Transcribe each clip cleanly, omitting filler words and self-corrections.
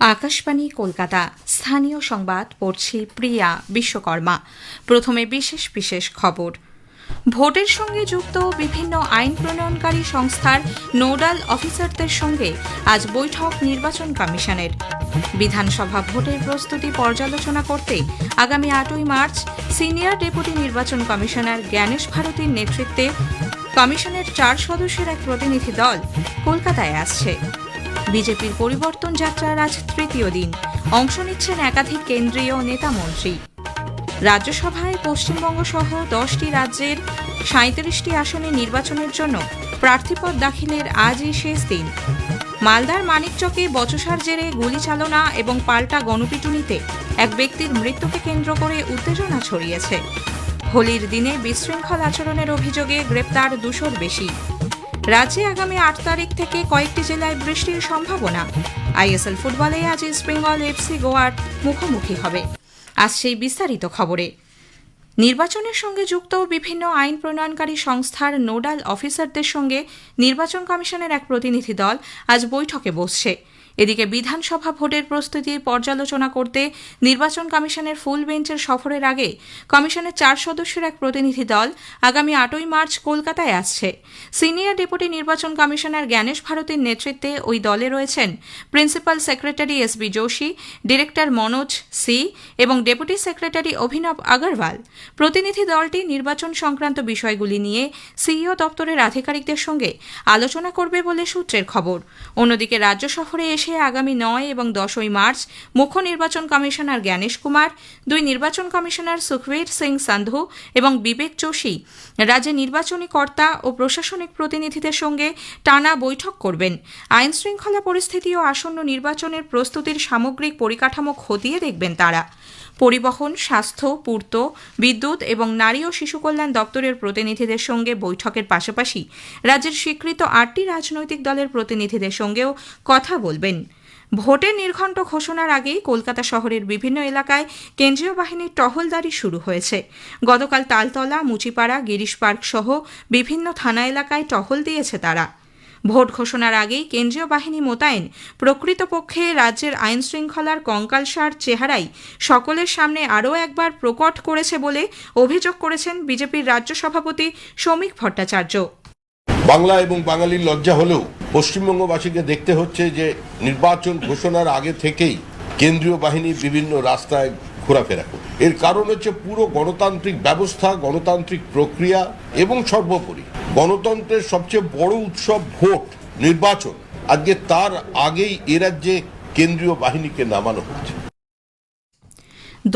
আকাশবাণী কলকাতা স্থানীয় সংবাদ পড়ছি প্রিয়া বিশ্বকর্মা। প্রথমে বিশেষ বিশেষ খবর। ভোটের সঙ্গে যুক্ত বিভিন্ন আইন প্রণয়নকারী সংস্থার নোডাল অফিসারদের সঙ্গে আজ বৈঠক নির্বাচন কমিশনের। বিধানসভা ভোটের প্রস্তুতি পর্যালোচনা করতে আগামী 8ই মার্চ সিনিয়র ডেপুটি নির্বাচন কমিশনার জ্ঞানেশ ভারতীর নেতৃত্বে কমিশনের 4 সদস্যের এক প্রতিনিধি দল কলকাতায় আসছে। বিজেপির পরিবর্তন যাত্রার আজ তৃতীয় দিন, অংশ নিচ্ছেন একাধিক কেন্দ্রীয় নেতামন্ত্রী। রাজ্যসভায় পশ্চিমবঙ্গ সহ 10টি রাজ্যের 37টি আসনে নির্বাচনের জন্য প্রার্থীপদ দাখিলের আজই শেষ দিন। মালদার মানিকচকে বচসার জেরে গুলিচালনা এবং পাল্টা গণপিটুনিতে এক ব্যক্তির মৃত্যুকে কেন্দ্র করে উত্তেজনা ছড়িয়েছে। হোলির দিনে বিশৃঙ্খল আচরণের অভিযোগে গ্রেপ্তার 200-র বেশি। রাজ্যে আগামী 8 তারিখ থেকে কয়েকটি জেলায় বৃষ্টির সম্ভাবনা। আইএসএল ফুটবলে আজ ইস্ট বেঙ্গল এফসি গোয়ার মুখোমুখি হবে। আজ সেই বিস্তারিত খবরে। নির্বাচনের সঙ্গে যুক্ত বিভিন্ন আইন প্রণয়নকারী সংস্থার নোডাল অফিসারদের সঙ্গে নির্বাচন কমিশনের এক প্রতিনিধি দল আজ বৈঠকে বসছে। এদিকে বিধানসভা ভোটের প্রস্তুতির পর্যালোচনা করতে নির্বাচন কমিশনের ফুল বেঞ্চের সফরের আগে কমিশনের 4 সদস্যের এক প্রতিনিধি দল আগামী 8ই মার্চ কলকাতায় আসছে। সিনিয়র ডেপুটি নির্বাচন কমিশনার জ্ঞানেশ ভারতীর নেতৃত্বে ওই দলে রয়েছেন principal secretary SB Joshi, director Manoj C এবং ডেপুটি সেক্রেটারি অভিনব আগরওয়াল। প্রতিনিধি দলটি নির্বাচন সংক্রান্ত বিষয়গুলি নিয়ে সিইও দপ্তরের আধিকারিকদের সঙ্গে আলোচনা করবে বলে সূত্রের খবর। অন্যদিকে রাজ্য সফরে এসে আগামী 9 এবং 10ই মার্চ মুখ্য নির্বাচন কমিশনার জ্ঞানেশ কুমার, 2 নির্বাচন কমিশনার সুখবীর সিং সান্ধু এবং বিবেক যোশী রাজ্যে নির্বাচনী কর্তা ও প্রশাসনিক প্রতিনিধিদের সঙ্গে টানা বৈঠক করবেন। আইন শৃঙ্খলা পরিস্থিতি ও আসন্ন নির্বাচনের প্রস্তুতির সামগ্রিক পরিকাঠামো খতিয়ে দেখবেন তারা। পরিবহন, স্বাস্থ্য, পূর্ত, বিদ্যুৎ এবং নারী ও শিশু কল্যাণ দপ্তরের প্রতিনিধিদের সঙ্গে বৈঠকের পাশাপাশি রাজ্যের স্বীকৃত 8টি রাজনৈতিক দলের প্রতিনিধিদের সঙ্গেও কথা বলবেন। ভোটের নির্ঘণ্ট ঘোষণার আগেই কলকাতা শহরের বিভিন্ন এলাকায় কেন্দ্রীয় বাহিনীর টহলদারি শুরু হয়েছে। গতকাল তালতলা, মুচিপাড়া, গিরিশ পার্ক সহ বিভিন্ন থানা এলাকায় টহল দিয়েছে তারা। ভোট ঘোষণার আগেই কেন্দ্রীয় বাহিনী মোতায়েন প্রকৃতপক্ষে রাজ্যের আইন শৃঙ্খলার কঙ্কালসার চেহারাই সকলের সামনে আরও একবার প্রকট করেছে বলে অভিযোগ করেছেন বিজেপির রাজ্য সভাপতি শ্রমিক ভট্টাচার্য। বাংলা এবং বাঙালির লজ্জা হলেও পশ্চিমবঙ্গবাসীকে দেখতে হচ্ছে যে নির্বাচন ঘোষণার আগে থেকেই কেন্দ্রীয় বাহিনী বিভিন্ন রাস্তায় ঘোরাফেরা করে। এর কারণ হচ্ছে পুরো গণতান্ত্রিক ব্যবস্থা, গণতান্ত্রিক প্রক্রিয়া এবং সর্বোপরি গণতন্ত্রের সবচেয়ে বড় উৎসব ভোট, নির্বাচন, আজকে তার আগেই এ রাজ্যে কেন্দ্রীয় বাহিনীকে নামানো হচ্ছে।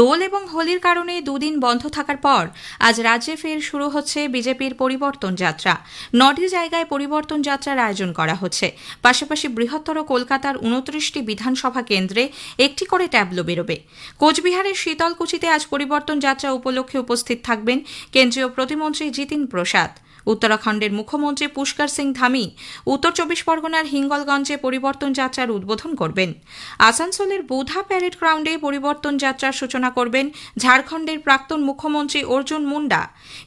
দোল এবং হোলির কারণে 2 দিন বন্ধ থাকার পর আজ রাজ্যে ফের শুরু হচ্ছে বিজেপির পরিবর্তন যাত্রা। 9টি জায়গায় পরিবর্তন যাত্রার আয়োজন করা হচ্ছে। পাশাপাশি বৃহত্তর কলকাতার 29টি বিধানসভা কেন্দ্রে একটি করে ট্যাবলো বেরোবে। কোচবিহারের শীতলকুচিতে আজ পরিবর্তন যাত্রা উপলক্ষে উপস্থিত থাকবেন কেন্দ্রীয় প্রতিমন্ত্রী জিতিন প্রসাদ। উত্তরাখণ্ডের মুখ্যমন্ত্রী পুষ্কর সিং ধামি উত্তর 24 পরগনার হিঙ্গলগঞ্জে পরিবর্তন যাত্রার উদ্বোধন করবেন। আসানসোলের বুধা প্যারেড গ্রাউন্ডে পরিবর্তন যাত্রার সূচনা করবেন ঝাড়খণ্ডের প্রাক্তন মুখ্যমন্ত্রী অর্জুন মুন্ডা।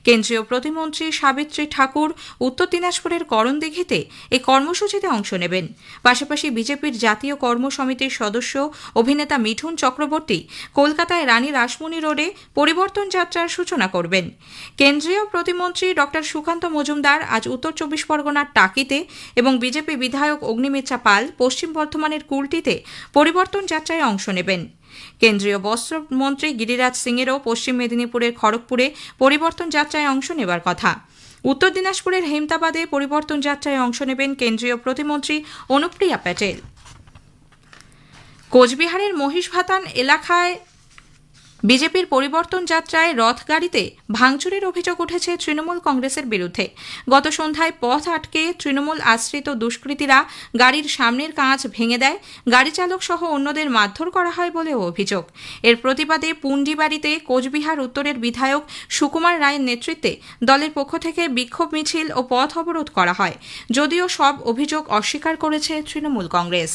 কেন্দ্রীয় প্রতিমন্ত্রী সাবিত্রী ঠাকুর উত্তর দিনাজপুরের করণদিঘিতে এই কর্মসূচিতে অংশ নেবেন। পাশাপাশি বিজেপির জাতীয় কর্ম সমিতির সদস্য অভিনেতা মিঠুন চক্রবর্তী কলকাতায় রানী রাসমণি রোডে পরিবর্তন যাত্রার সূচনা করবেন। কেন্দ্রীয় প্রতিমন্ত্রী ডক্টর সুকান্ত মজুমদার আজ উত্তর 24 পরগনার টাকিতে এবং বিজেপি বিধায়ক অগ্নিমিত্রা পাল পশ্চিম বর্ধমানের কুলটিতে পরিবর্তন যাত্রায় অংশ নেবেন। কেন্দ্রীয় বস্ত্রমন্ত্রী গিরিরাজ সিংয়েরও পশ্চিম মেদিনীপুরের খড়গপুরে পরিবর্তন যাত্রায় অংশ নেবার কথা। উত্তর দিনাজপুরের হেমতাবাদে পরিবর্তন যাত্রায় অংশ নেবেন কেন্দ্রীয় প্রতিমন্ত্রী অনুপ্রিয়া প্যাটেল। কোচবিহারের মহিষভাতান এলাকায় বিজেপির পরিবর্তন যাত্রায় রথগাড়িতে ভাঙচুরের অভিযোগ উঠেছে তৃণমূল কংগ্রেসের বিরুদ্ধে। গত সন্ধ্যায় পথ আটকে তৃণমূল আশ্রিত দুষ্কৃতীরা গাড়ির সামনের কাঁচ ভেঙে দেয়, গাড়ি চালক সহ অন্যদের মারধর করা হয় বলেও অভিযোগ। এর প্রতিবাদে পুন্ডিবাড়িতে কোচবিহার উত্তরের বিধায়ক সুকুমার রায়ের নেতৃত্বে দলের পক্ষ থেকে বিক্ষোভ মিছিল ও পথ অবরোধ করা হয়, যদিও সব অভিযোগ অস্বীকার করেছে তৃণমূল কংগ্রেস।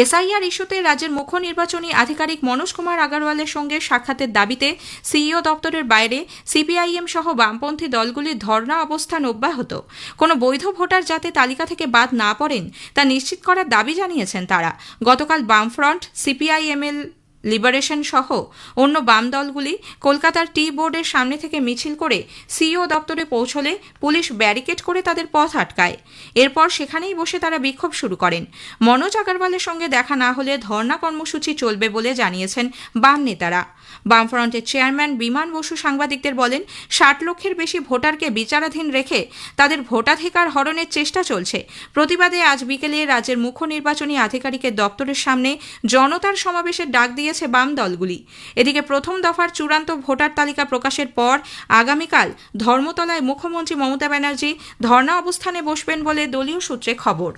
এসআইআর ইস্যুতে রাজ্যের মুখ্য নির্বাচনী আধিকারিক মনোজ কুমার আগরওয়ালের সঙ্গে সাক্ষাতের দাবিতে সিইও দপ্তরের বাইরে সিপিআইএম সহ বামপন্থী দলগুলির ধর্ণা অবস্থান অব্যাহত। কোনো বৈধ ভোটার যাতে তালিকা থেকে বাদ না পড়েন তা নিশ্চিত করার দাবি জানিয়েছেন তারা। গতকাল বামফ্রন্ট, সিপিআইএমএল লিবারেশন সহ অন্য বাম দলগুলি কলকাতার টি বোর্ডের সামনে থেকে মিছিল করে সিইও দপ্তরে পৌঁছলে পুলিশ ব্যারিকেড করে তাদের পথ আটকায়। এরপর সেখানেই বসে তারা বিক্ষোভ শুরু করেন। মনোজ আগরওয়ালের সঙ্গে দেখা না হলে ধর্ণা কর্মসূচি চলবে বলে জানিয়েছেন বাম নেতারা। বামফ্রন্টের চেয়ারম্যান বিমান বসু সাংবাদিকদের বলেন, 60 লক্ষের বেশি ভোটারকে বিচারাধীন রেখে তাদের ভোটাধিকার হরণের চেষ্টা চলছে। প্রতিবাদে আজ বিকেলে রাজ্যের মুখ্য নির্বাচনী আধিকারিকের দপ্তরের সামনে জনতার সমাবেশের ডাক দিয়েছে বাম দলগুলি। এদিকে প্রথম দফার চূড়ান্ত ভোটার তালিকা প্রকাশের পর আগামীকাল ধর্মতলায় মুখ্যমন্ত্রী মমতা ব্যানার্জি ধর্ণা অবস্থানে বসবেন বলে দলীয় সূত্রে খবর।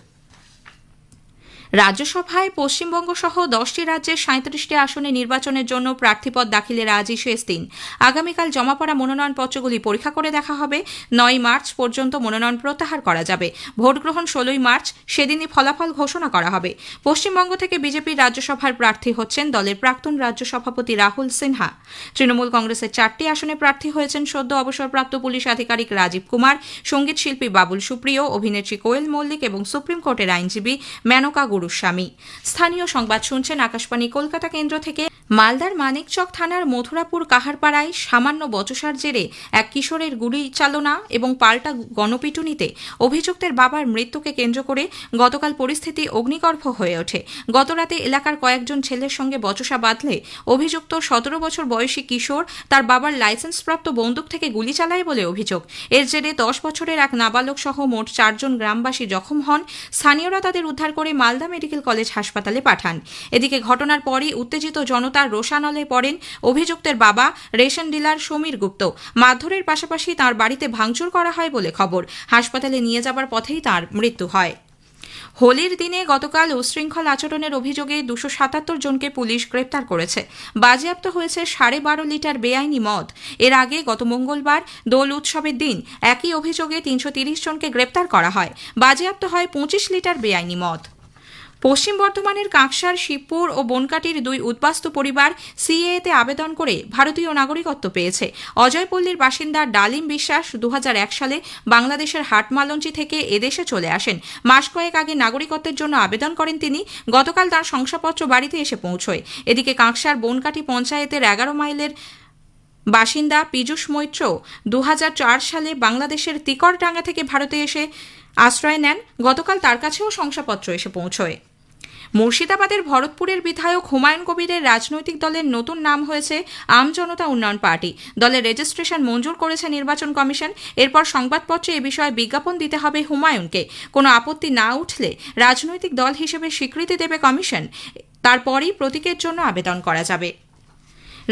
রাজ্যসভায় পশ্চিমবঙ্গ সহ 10টি রাজ্যের 37টি আসনে নির্বাচনের জন্য প্রার্থীপদ দাখিলের আজই শেষ দিন। আগামীকাল জমা পড়া মনোনয়নপত্রগুলি পরীক্ষা করে দেখা হবে। 9 মার্চ পর্যন্ত মনোনয়ন প্রত্যাহার করা যাবে। ভোট গ্রহণ 16 মার্চ, সেদিনই ফলাফল ঘোষণা করা হবে। পশ্চিমবঙ্গ থেকে বিজেপির রাজ্যসভার প্রার্থী হচ্ছেন দলের প্রাক্তন রাজ্য সভাপতি রাহুল সিনহা। তৃণমূল কংগ্রেসের 4টি আসনে প্রার্থী হয়েছেন সদ্য অবসরপ্রাপ্ত পুলিশ আধিকারিক রাজীব কুমার, সঙ্গীত শিল্পী বাবুল সুপ্রিয়, অভিনেত্রী কোয়েল মল্লিক এবং সুপ্রিম কোর্টের আইনজীবী মেনকা গুরুস্বামী। স্থানীয় সংবাদ শুনছেন আকাশবাণী কলকাতা কেন্দ্র থেকে। মালদার মানিকচক থানার মথুরাপুর কাহারপাড়ায় সামান্য বচসার জেরে এক কিশোরের গুলি চালনা এবং পাল্টা গণপিটুনিতে অভিযুক্তের বাবার মৃত্যুকে কেন্দ্র করে গতকাল পরিস্থিতি অগ্নিগর্ভ হয়ে ওঠে। গতরাতে এলাকার কয়েকজন ছেলের সঙ্গে বচসা বাঁধলে অভিযুক্ত 17 বছর বয়সী কিশোর তার বাবার লাইসেন্সপ্রাপ্ত বন্দুক থেকে গুলি চালায় বলে অভিযোগ। এর জেরে 10 বছরের এক নাবালক সহ মোট 4 জন গ্রামবাসী জখম হন। স্থানীয়রা তাদের উদ্ধার করে মালদা মেডিকেল কলেজ হাসপাতালে পাঠান। এদিকে ঘটনার পরই উত্তেজিত জনতার রোষানলে পড়েন অভিযুক্তের বাবা রেশন ডিলার সমীর গুপ্ত। মারধরের পাশাপাশি তাঁর বাড়িতে ভাঙচুর করা হয় বলে খবর। হাসপাতালে নিয়ে যাবার পথেই তাঁর মৃত্যু হয়। হোলির দিনে গতকাল উশৃঙ্খল আচরণের অভিযোগে 277 জনকে পুলিশ গ্রেপ্তার করেছে। বাজেয়াপ্ত হয়েছে 12.5 লিটার বেআইনি মদ। এর আগে গত মঙ্গলবার দোল উৎসবের দিন একই অভিযোগে 330 জনকে গ্রেপ্তার করা হয়। বাজেয়াপ্ত হয় 25 লিটার বেআইনি মদ। পশ্চিম বর্ধমানের কাঁকসার, শিবপুর ও বনকাটির 2 উদ্বাস্তু পরিবার সিএএতে আবেদন করে ভারতীয় নাগরিকত্ব পেয়েছে। অজয়পল্লীর বাসিন্দা ডালিম বিশ্বাস 2001 সালে বাংলাদেশের হাটমালঞ্চি থেকে এদেশে চলে আসেন। মাস কয়েক আগে নাগরিকত্বের জন্য আবেদন করেন তিনি। গতকাল তার শংসাপত্র বাড়িতে এসে পৌঁছয়। এদিকে কাঁকসার বনকাটি পঞ্চায়েতের 11 মাইলের বাসিন্দা পীযূষ মৈত্র 2004 সালে বাংলাদেশের তিকরডাঙ্গা থেকে ভারতে এসে আশ্রয় নেন। গতকাল তার কাছেও শংসাপত্র এসে পৌঁছয়। মুর্শিদাবাদের ভরতপুরের বিধায়ক হুমায়ুন কবিরের রাজনৈতিক দলের নতুন নাম হয়েছে আম জনতা উন্নয়ন পার্টি। দলের রেজিস্ট্রেশন মঞ্জুর করেছে নির্বাচন কমিশন। এরপর সংবাদপত্রে এ বিষয়ে বিজ্ঞাপন দিতে হবে হুমায়ুনকে। কোনো আপত্তি না উঠলে রাজনৈতিক দল হিসেবে স্বীকৃতি দেবে কমিশন। তারপরই প্রতীকের জন্য আবেদন করা যাবে।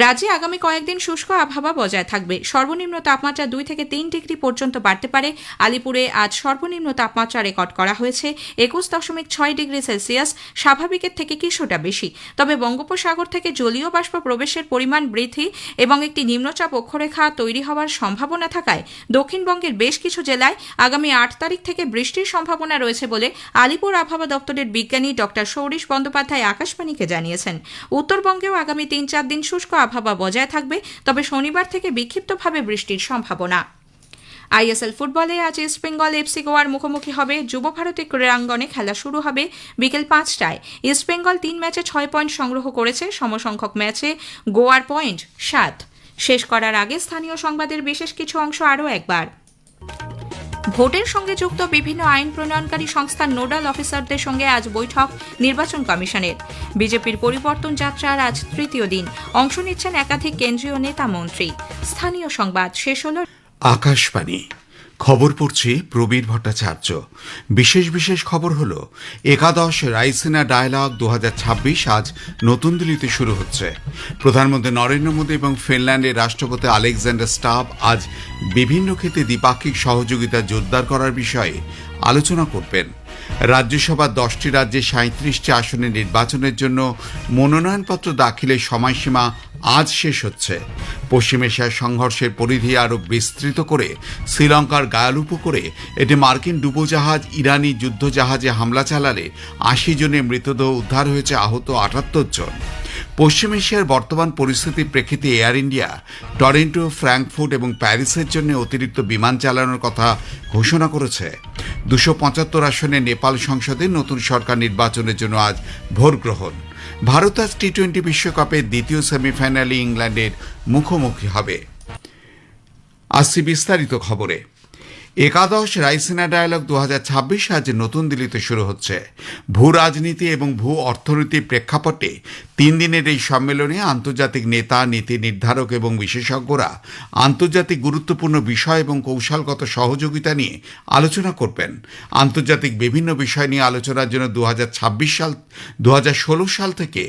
রাজ্যে আগামী কয়েকদিন শুষ্ক আবহাওয়া বজায় থাকবে। সর্বনিম্ন তাপমাত্রা 2 থেকে 3 ডিগ্রি পর্যন্ত বাড়তে পারে। আলিপুরে আজ সর্বনিম্ন তাপমাত্রা রেকর্ড করা হয়েছে 21.6 ডিগ্রি সেলসিয়াস, স্বাভাবিকের থেকে কিছুটা বেশি। তবে বঙ্গোপসাগর থেকে জলীয় বাষ্প প্রবেশের পরিমাণ বৃদ্ধি এবং একটি নিম্নচাপ অক্ষরেখা তৈরি হওয়ার সম্ভাবনা থাকায় দক্ষিণবঙ্গের বেশ কিছু জেলায় আগামী 8 তারিখ থেকে বৃষ্টির সম্ভাবনা রয়েছে বলে আলিপুর আবহাওয়া দপ্তরের বিজ্ঞানী ডক্টর সৌরিশ বন্দ্যোপাধ্যায় আকাশবাণীকে জানিয়েছেন। উত্তরবঙ্গেও আগামী 3-4 দিন শুষ্ক আবহাওয়া বজায় থাকবে, তবে শনিবার থেকে বিক্ষিপ্তভাবে বৃষ্টির সম্ভাবনা। আইএসএল ফুটবলে আজ ইস্ট বেঙ্গল এফসি গোয়ার মুখোমুখি হবে। যুব ভারতী ক্রীড়াঙ্গনে খেলা শুরু হবে বিকেল 5টায়। ইস্ট বেঙ্গল 3 ম্যাচে 6 পয়েন্ট সংগ্রহ করেছে। সমসংখ্যক ম্যাচে গোয়ার পয়েন্ট 7। শেষ করার আগে স্থানীয় সংবাদের বিশেষ কিছু অংশ আরও একবার। ভোটের সঙ্গে যুক্ত বিভিন্ন আইন প্রণয়নকারী সংস্থার নোডাল অফিসারদের সঙ্গে আজ বৈঠক নির্বাচন কমিশনের। বিজেপির পরিবর্তন যাত্রার আজ 3য় দিন। অংশ নিচ্ছেন একাধিক কেন্দ্রীয় নেতা মন্ত্রী। স্থানীয় সংবাদ শেষ হল। আকাশবাণী খবর পড়ছে প্রবীর ভট্টাচার্য। বিশেষ খবর হল একাদশ রাইসিনা ডায়ালগ 2026 আজ নতুন দিল্লিতে শুরু হচ্ছে। প্রধানমন্ত্রী নরেন্দ্র মোদী এবং ফিনল্যান্ডের রাষ্ট্রপতি আলেকজান্ডার স্টাব আজ বিভিন্ন ক্ষেত্রে দ্বিপাক্ষিক সহযোগিতা জোরদার করার বিষয়ে আলোচনা করবেন। রাজ্যসভার 10টি রাজ্যে 37টি আসনে নির্বাচনের জন্য মনোনয়নপত্র দাখিলের সময়সীমা আজ শেষ হচ্ছে। পশ্চিম এশিয়ার সংঘর্ষের পরিধি আরও বিস্তৃত করে শ্রীলঙ্কার গায়াল উপকূলে একটি মার্কিন ডুবোজাহাজ ইরানি যুদ্ধজাহাজে হামলা চালালে 80 জনের মৃতদেহ উদ্ধার হয়েছে, আহত 78 জন। পশ্চিম এশিয়ার বর্তমান পরিস্থিতির প্রেক্ষিতে এয়ার ইন্ডিয়া টরন্টো, ফ্র্যাঙ্কফুর্ট এবং প্যারিসের জন্য অতিরিক্ত বিমান চালানোর কথা ঘোষণা করেছে। 275 আসনে নেপাল সংসদে নতুন সরকার নির্বাচনের জন্য আজ ভোট গ্রহণ। ভারত আজ টি-20 বিশ্বকাপের দ্বিতীয় সেমিফাইনালে ইংল্যান্ডের মুখোমুখি হবে। আসছি বিস্তারিত খবরে। একাদশ রাইসিনা ডায়ালগ 2026 আজ নতুন দিল্লিতে শুরু হচ্ছে। ভূ রাজনীতি এবং ভূ অর্থনীতির প্রেক্ষাপটে 3 দিনের এই সম্মেলনে আন্তর্জাতিক নেতা, নীতি নির্ধারক এবং বিশেষজ্ঞরা আন্তর্জাতিক গুরুত্বপূর্ণ বিষয় এবং কৌশলগত সহযোগিতা নিয়ে আলোচনা করবেন। আন্তর্জাতিক বিভিন্ন বিষয় নিয়ে আলোচনার জন্য 2016 সাল থেকে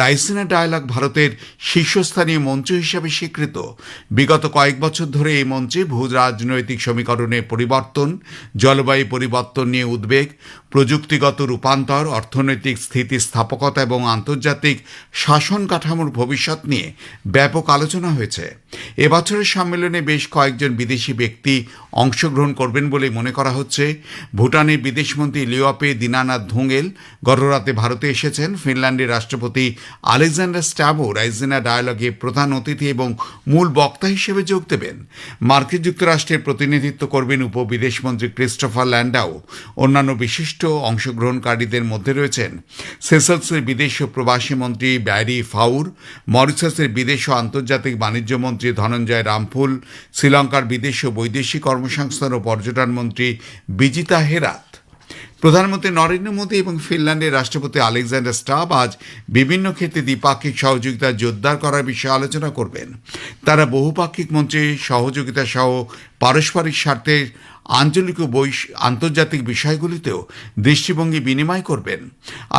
রাইসিনা ডায়ালগ ভারতের শীর্ষস্থানীয় মঞ্চ হিসেবে স্বীকৃত। বিগত কয়েক বছর ধরে এই মঞ্চে ভূ রাজনৈতিক সমীকরণের পরিবর্তন, জলবায়ু পরিবর্তন নিয়ে উদ্বেগ, প্রযুক্তিগত রূপান্তর, অর্থনৈতিক স্থিতিস্থাপকতা এবং আন্তর্জাতিক শাসন কাঠামোর ভবিষ্যৎ নিয়ে ব্যাপক আলোচনা হয়েছে। এবছরের সম্মেলনে বেশ কয়েকজন বিদেশি ব্যক্তি অংশগ্রহণ করবেন বলে মনে করা হচ্ছে। ভুটানের বিদেশমন্ত্রী লিওপে দিনানাথ ধুঙ্গেল গতরাতে ভারতে এসেছেন। ফিনল্যান্ডের রাষ্ট্রপতি আলেকজান্ডার স্ট্যাবো রাইসিনা ডায়ালগে প্রধান অতিথি এবং মূল বক্তা হিসেবে যোগ দেবেন। মার্কিন যুক্তরাষ্ট্রের প্রতিনিধিত্ব করবেন উপবিদেশমন্ত্রী ক্রিস্টোফার ল্যান্ডাও। অন্যান্য বিশিষ্ট অংশগ্রহণকারীদের মধ্যে রয়েছেন সেসেলসের বিদেশ ও প্রবাসী মন্ত্রী ব্যারি ফাউর, মরিশাসের বিদেশ ও আন্তর্জাতিক বাণিজ্য মন্ত্রী ধনঞ্জয় রামফুল, শ্রীলঙ্কার বিদেশ ও বৈদেশিক কর্মসংস্থান ও পর্যটন মন্ত্রী বিজিতা হেরাত। প্রধানমন্ত্রী নরেন্দ্র মোদী এবং ফিনল্যান্ডের রাষ্ট্রপতি আলেকজান্ডার স্টাব আজ বিভিন্ন ক্ষেত্রে দ্বিপাক্ষিক সহযোগিতা জোরদার করার বিষয়ে আলোচনা করবেন। তারা বহুপাক্ষিক মঞ্চে সহযোগিতা সহ পারস্পরিক স্বার্থের আঞ্চলিক ও আন্তর্জাতিক বিষয়গুলিতেও দৃষ্টিভঙ্গি বিনিময় করবেন।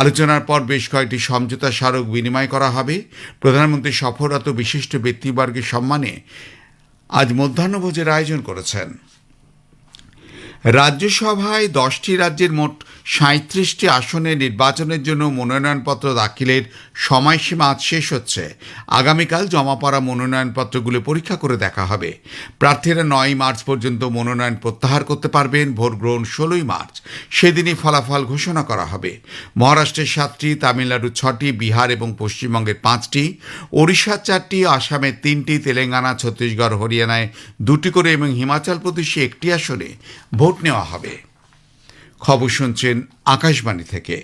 আলোচনার পর বেশ কয়েকটি সমঝোতা স্মারক বিনিময় করা হবে। প্রধানমন্ত্রী সফররত বিশিষ্ট ব্যক্তিবর্গের সম্মানে আজ মধ্যাহ্নভোজের আয়োজন করেছেন। রাজ্যসভায় 10টি রাজ্যের মোট 37টি আসনে নির্বাচনের জন্য মনোনয়নপত্র দাখিলের সময়সীমা আজ শেষ হচ্ছে। আগামীকাল জমা পড়া মনোনয়নপত্রগুলো পরীক্ষা করে দেখা হবে। প্রার্থীরা 9 মার্চ পর্যন্ত মনোনয়ন প্রত্যাহার করতে পারবেন। ভোট গ্রহণ 16 মার্চ। সেদিনই ফলাফল ঘোষণা করা হবে। মহারাষ্ট্রের 7টি, তামিলনাড়ুর 6টি, বিহার এবং পশ্চিমবঙ্গের 5টি, ওড়িশার 4টি, আসামের 3টি, তেলেঙ্গানা, ছত্তিশগড়, হরিয়ানায় 2টি করে এবং হিমাচল প্রদেশে 1টি আসনে ভোট নেওয়া হবে। খবর শুনছেন আকাশবাণী থেকে।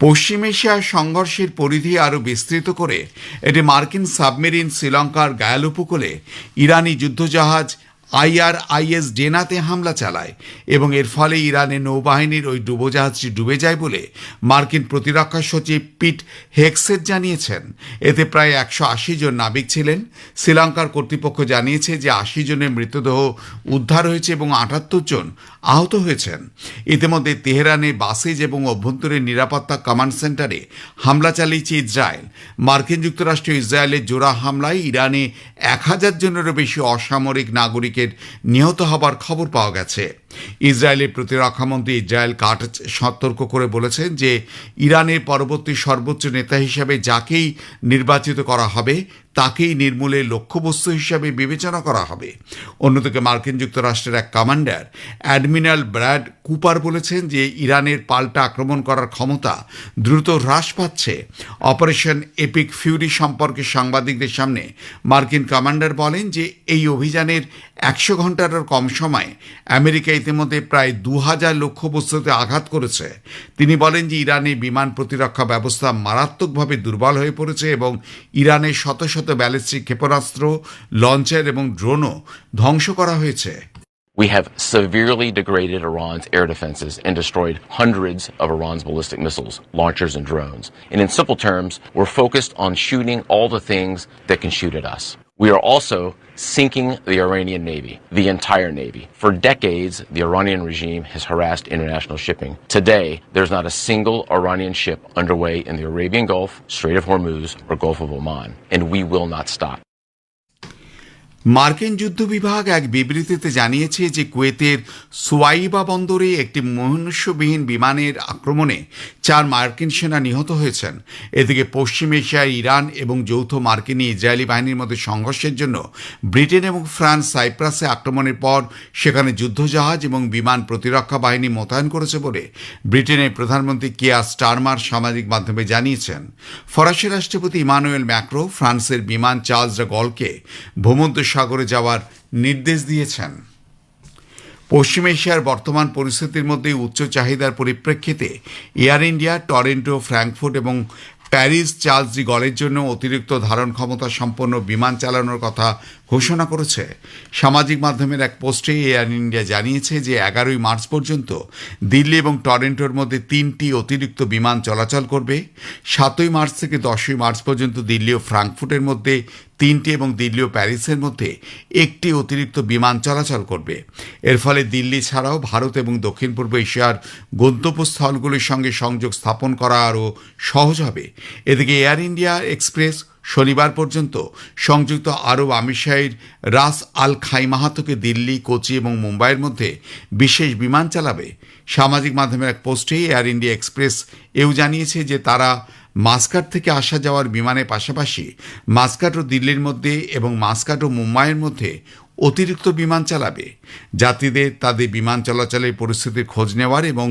পশ্চিম এশিয়ার সংঘর্ষের পরিধি আরও বিস্তৃত করে এটি মার্কিন সাবমেরিন শ্রীলঙ্কার গায়াল উপকূলে ইরানি যুদ্ধজাহাজ IRIS ডেনাতে হামলা চালায় এবং এর ফলে ইরানের নৌবাহিনীর ওই ডুবোজাহাজটি ডুবে যায় বলে মার্কিন প্রতিরক্ষা সচিব পিট হেগসেট জানিয়েছেন। এতে প্রায় 180 জন নাবিক ছিলেন। শ্রীলঙ্কার কর্তৃপক্ষ জানিয়েছে যে 80 জনের মৃতদেহ উদ্ধার হয়েছে এবং 78 জন আহত হয়েছেন। ইতিমধ্যে তেহরানে বাসেজ এবং অভ্যন্তরীণ নিরাপত্তা কমান্ড সেন্টারে হামলা চালিয়েছে ইসরায়েল। মার্কিন যুক্তরাষ্ট্র ইসরায়েলের জোড়া হামলায় ইরানে 1000 জনেরও বেশি অসামরিক নাগরিকের নিহত হবার খবর পাওয়া গেছে। ইসরায়েলের প্রতিরক্ষামন্ত্রী ইসরায়েল কাটজ সতর্ক করে বলেছেন যে ইরানের পরবর্তী সর্বোচ্চ নেতা হিসেবে যাকেই নির্বাচিত করা হবে তাকেই নির্মূলের লক্ষ্যবস্তু হিসাবে বিবেচনা করা হবে। অন্যদিকে মার্কিন যুক্তরাষ্ট্রের এক কমান্ডার অ্যাডমিরাল ব্র্যাড কুপার বলেছেন যে ইরানের পাল্টা আক্রমণ করার ক্ষমতা দ্রুত হ্রাস পাচ্ছে। অপারেশন এপিক ফিউরি সম্পর্কে সাংবাদিকদের সামনে মার্কিন কমান্ডার বলেন যে এই অভিযানের 100 ঘন্টারও কম সময়ে আমেরিকা ইতিমধ্যে প্রায় 2000 লক্ষ্যবস্তুতে আঘাত করেছে। তিনি বলেন যে ইরানের বিমান প্রতিরক্ষা ব্যবস্থা মারাত্মকভাবে দুর্বল হয়ে পড়েছে এবং ইরানের শত শত ব্যালিস্টিক ক্ষেপণাস্ত্র, লঞ্চার এবং ড্রোনও ধ্বংস করা হয়েছে। We have severely degraded Iran's air defenses and destroyed hundreds of Iran's ballistic missiles, launchers, and drones. And in simple terms, we're focused on shooting all the things that can shoot at us. We are also sinking the Iranian Navy, the entire Navy. For decades, the Iranian regime has harassed international shipping. Today, there's not a single Iranian ship underway in the Arabian Gulf, Strait of Hormuz, or Gulf of Oman, and we will not stop. মার্কিন যুদ্ধ বিভাগ এক বিবৃতিতে জানিয়েছে যে কুয়েতের সোয়াইবা বন্দরে একটি মনুষ্যবিহীন বিমানের আক্রমণে 4 মার্কিন সেনা নিহত হয়েছেন। এদিকে পশ্চিম এশিয়ায় ইরান এবং যৌথ মার্কিন ইসরায়েলি বাহিনীর মধ্যে সংঘর্ষের জন্য ব্রিটেন এবং ফ্রান্স সাইপ্রাসে আক্রমণের পর সেখানে যুদ্ধজাহাজ এবং বিমান প্রতিরক্ষা বাহিনী মোতায়েন করেছে বলে ব্রিটেনের প্রধানমন্ত্রী কিয়ার স্টারমার সামাজিক মাধ্যমে জানিয়েছেন। ফরাসি রাষ্ট্রপতি ইমানুয়েল ম্যাক্রো ফ্রান্সের বিমান চার্লস ডে গলকে ভূমধ্যসাগরে যাওয়ার নির্দেশ দিয়েছেন। পশ্চিম এশিয়ার বর্তমান পরিস্থিতির মধ্যে উচ্চ চাহিদার পরিপ্রেক্ষিতে এয়ার ইন্ডিয়া টরন্টো, ফ্র্যাঙ্কফুর্ট এবং প্যারিস চার্লস ডি গলের জন্য অতিরিক্ত ধারণ ক্ষমতা সম্পন্ন বিমান চালানোর কথা ঘোষণা করেছে। সামাজিক মাধ্যমের এক পোস্টে এয়ার ইন্ডিয়া জানিয়েছে যে 11 মার্চ পর্যন্ত দিল্লি এবং টরন্টোর মধ্যে 3টি অতিরিক্ত বিমান চলাচল করবে। 7 মার্চ থেকে 10 মার্চ পর্যন্ত দিল্লি ও ফ্র্যাঙ্কফুর্টের মধ্যে 3টি এবং দিল্লি ও প্যারিসের মধ্যে 1টি অতিরিক্ত বিমান চলাচল করবে। এর ফলে দিল্লি ছাড়াও ভারত এবং দক্ষিণ পূর্ব এশিয়ার গন্তব্যস্থলগুলির সঙ্গে সংযোগ স্থাপন করা আরও সহজ হবে। এদিকে এয়ার ইন্ডিয়া এক্সপ্রেস শনিবার পর্যন্ত সংযুক্ত আরব আমিরশাহীর রাস আল খাইমাহ থেকে দিল্লি, কোচি এবং মুম্বাইয়ের মধ্যে বিশেষ বিমান চালাবে। সামাজিক মাধ্যমের এক পোস্টে এয়ার ইন্ডিয়া এক্সপ্রেস এও জানিয়েছে যে তারা মাস্কাট থেকে আসা যাওয়ার বিমানের পাশাপাশি মাস্কাট ও দিল্লির মধ্যে এবং মাস্কাট ও মুম্বাইয়ের মধ্যে অতিরিক্ত বিমান চালাবে। যাত্রীদের তাদের বিমান চলাচলের পরিস্থিতির খোঁজ নেওয়ার এবং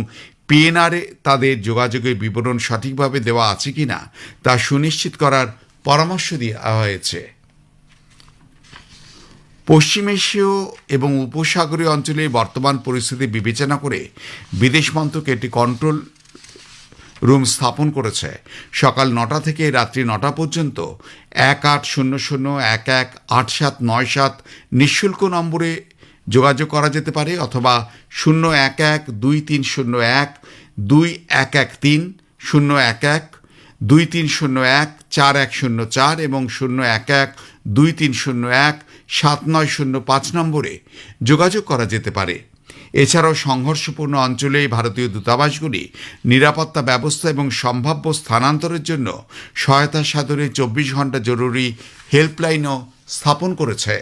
পিএনআরে তাদের যোগাযোগের বিবরণ সঠিকভাবে দেওয়া আছে কিনা তা সুনিশ্চিত করার পরামর্শ দেওয়া হয়েছে। পশ্চিম এশীয় এবং উপসাগরীয় অঞ্চলে বর্তমান পরিস্থিতি বিবেচনা করে বিদেশ মন্ত্রক একটি কন্ট্রোল রুম স্থাপন করেছে। সকাল 9টা থেকে রাত্রি 9টা পর্যন্ত 1800-118797 নিঃশুল্ক নম্বরে যোগাযোগ করা যেতে পারে, অথবা 011-2301-2113, 011-2301-4104 এবং 011-2301-7905 নম্বরে যোগাযোগ করা যেতে পারে। এছাড়াও সংঘর্ষপূর্ণ অঞ্চলে ভারতীয় দূতাবাসগুলি নিরাপত্তা ব্যবস্থা এবং সম্ভাব্য স্থানান্তরের জন্য সহায়তা সাধনে 24 ঘন্টা জরুরি হেল্পলাইনও স্থাপন করেছে।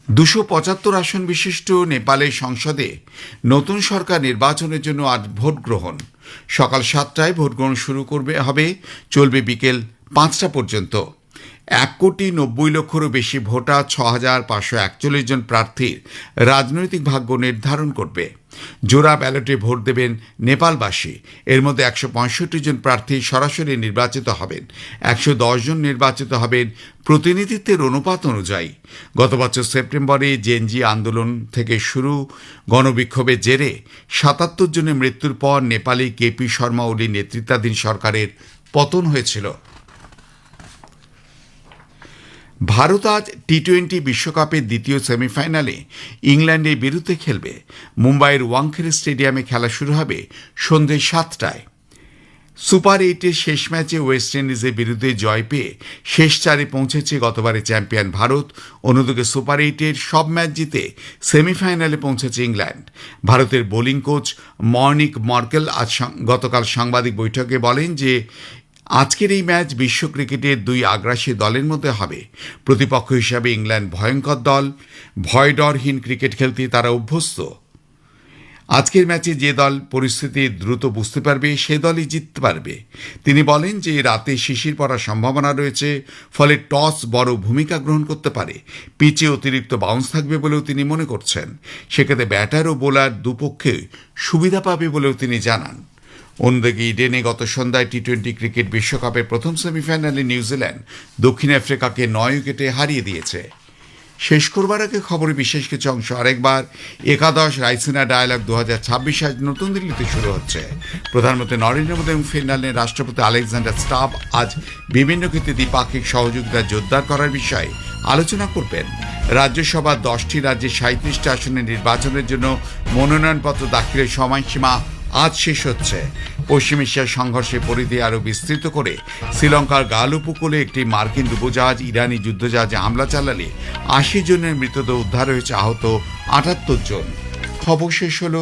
দুশো 75 আসন বিশিষ্ট নেপালের সংসদে নতুন সরকার নির্বাচনের জন্য আজ ভোট গ্রহণ। সকাল 7টায় ভোট গ্রহণ শুরু হবে, চলবে বিকেল 5টা পর্যন্ত। 1,90,00,000-রও বেশি ভোটার 6,541 জন প্রার্থীর রাজনৈতিক ভাগ্য নির্ধারণ করবে। জোড়া ব্যালটে ভোট দেবেন নেপালবাসী। এর মধ্যে 165 জন প্রার্থী সরাসরি নির্বাচিত হবেন, 110 জন নির্বাচিত হবেন প্রতিনিধিত্বের অনুপাত অনুযায়ী। গত বছর সেপ্টেম্বরে জেনজি আন্দোলন থেকে শুরু গণবিক্ষোভের জেরে 77 জনের মৃত্যুর পর নেপালে কেপি শর্মা ওলির নেতৃত্বাধীন সরকারের পতন হয়েছিল। ভারত আজ টি-20 বিশ্বকাপের দ্বিতীয় সেমিফাইনালে ইংল্যান্ডের বিরুদ্ধে খেলবে। মুম্বাইয়ের ওয়াংখেড়ে স্টেডিয়ামে খেলা শুরু হবে সন্ধ্যে 7টায়। সুপার 8-এর শেষ ম্যাচে ওয়েস্ট ইন্ডিজের বিরুদ্ধে জয় পেয়ে শেষ 4-এ পৌঁছেছে গতবারের চ্যাম্পিয়ন ভারত। অন্যদিকে সুপার 8-এর সব ম্যাচ জিতে সেমিফাইনালে পৌঁছেছে ইংল্যান্ড। ভারতের বোলিং কোচ মর্নিক মর্কেল আজ গতকাল সাংবাদিক বৈঠকে বলেন যে আজকের এই ম্যাচ বিশ্ব ক্রিকেটের 2 আগ্রাসী দলের মধ্যে হবে। প্রতিপক্ষ হিসাবে ইংল্যান্ড ভয়ঙ্কর দল, ভয়ডরহীন ক্রিকেট খেলতে তারা অভ্যস্ত। আজকের ম্যাচে যে দল পরিস্থিতি দ্রুত বুঝতে পারবে সে দলই জিততে পারবে। তিনি বলেন যে রাতে শিশির পড়ার সম্ভাবনা রয়েছে, ফলে টস বড় ভূমিকা গ্রহণ করতে পারে। পিচে অতিরিক্ত বাউন্স থাকবে বলেও তিনি মনে করছেন। সেক্ষেত্রে ব্যাটার ও বোলার দুপক্ষে সুবিধা পাবে বলেও তিনি জানান। অন্যদিকে ইডেনে গত সন্ধ্যায় টি-20 ক্রিকেট বিশ্বকাপের প্রথম সেমিফাইনালে নিউজিল্যান্ড দক্ষিণ আফ্রিকাকে 9 উইকেটে হারিয়ে দিয়েছে। শেষ করবার আগে খবরের বিশেষ কিছু অংশ আরেকবার। একাদশ রাইসিনা ডায়ালগ 2026 আজ নতুন দিল্লিতে শুরু হচ্ছে। প্রধানমন্ত্রী নরেন্দ্র মোদী এবং ফিনল্যান্ডের রাষ্ট্রপতি আলেকজান্ডার স্টাব আজ বিভিন্ন ক্ষেত্রে দ্বিপাক্ষিক সহযোগিতা জোরদার করার বিষয়ে আলোচনা করবেন। রাজ্যসভার 10টি রাজ্যে 37টি আসনের নির্বাচনের জন্য মনোনয়নপত্র দাখিলের সময়সীমা আজ শেষ হচ্ছে। পশ্চিম এশিয়ার সংঘর্ষের পরিধি আরও বিস্তৃত করে শ্রীলঙ্কার গাল উপকূলে একটি মার্কিন ডুবোজাহাজ ইরানি যুদ্ধজাহাজে হামলা চালালে 80 জনের মৃতদেহ উদ্ধার হয়েছে, আহত 78 জন। খবর শেষ হল।